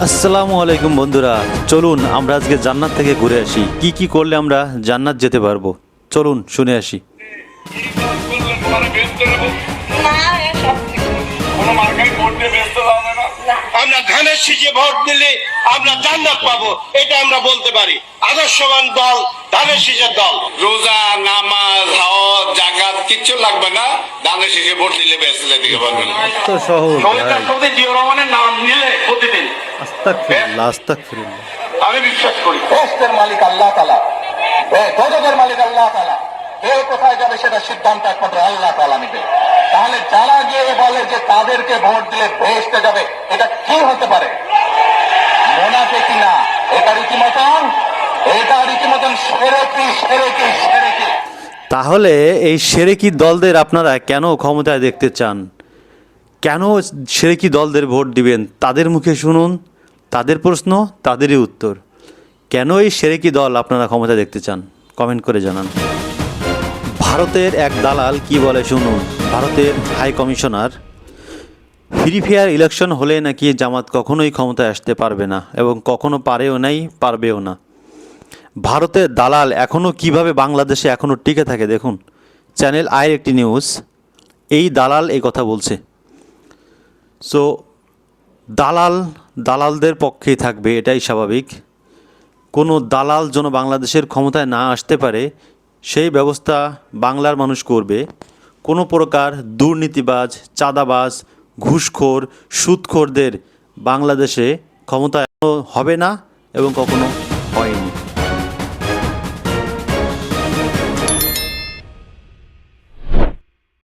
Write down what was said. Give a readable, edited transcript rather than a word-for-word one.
আসসালামু আলাইকুম বন্ধুরা, চলুন আমরা আজকে জান্নাত থেকে ঘুরে আসি। কি কি করলে আমরা জান্নাত যেতে পারবো, চলুন শুনে আসি। আমরা ধানের শীষে ভোট দিলে আমরা জান্নাত পাবো, এটা আমরা বলতে পারি। আদর্শবান দল ধানের শীষের দল। রোজা, নামাজ, হজ, জাকাত কিচ্ছু লাগবে না, ধানের শীষে ভোট দিলে বেঁচে যেতে পারবেন। তো সহজ ভাই। জিয়া রহমানের নাম নিলে প্রতিদিন আস্তাগফিরুল্লাহ, আস্তাগফিরুল্লাহ। আমি বিশ্বাস করি বেহেশতের মালিক আল্লাহ তাআলা, দোজখের মালিক আল্লাহ তাআলা। কে কোথায় যাবে সেটা সিদ্ধান্ত একমাত্র আল্লাহ তাআলা নেবে। তাহলে যারা গিয়ে বলে যে তাদেরকে ভোট দিলে বেহেশতে যাবে, এটা কি হতে পারে? মুনাফিকি না, এটা রীতিমতন শিরকি শিরকি শিরকি। তাহলে এই সেরেকি দলদের আপনারা কেন ক্ষমতায় দেখতে চান? কেন সেরেকি দলদের ভোট দিবেন? তাদের মুখে শুনুন, তাদের প্রশ্ন, তাদেরই উত্তর। কেন এই সেরেকি দল আপনারা ক্ষমতায় দেখতে চান, কমেন্ট করে জানান। ভারতের এক দালাল কি বলে শুনুন। ভারতের high commissioner, free fair election হলে নাকি জামাত কখনোই ক্ষমতায় আসতে পারবে না এবং কখনো পারেও নাই, পারবেও না। ভারতের দালাল এখনও কিভাবে বাংলাদেশে এখনও টিকে থাকে দেখুন। চ্যানেল আইয়ের একটি নিউজ, এই দালাল এই কথা বলছে। সো দালালদের পক্ষেই থাকবে, এটাই স্বাভাবিক। কোনো দালাল যেন বাংলাদেশের ক্ষমতায় না আসতে পারে সেই ব্যবস্থা বাংলার মানুষ করবে। কোনো প্রকার দুর্নীতিবাজ, চাঁদাবাজ, ঘুষখোর, সুদখোরদের বাংলাদেশে ক্ষমতায় হবে না এবং কখনো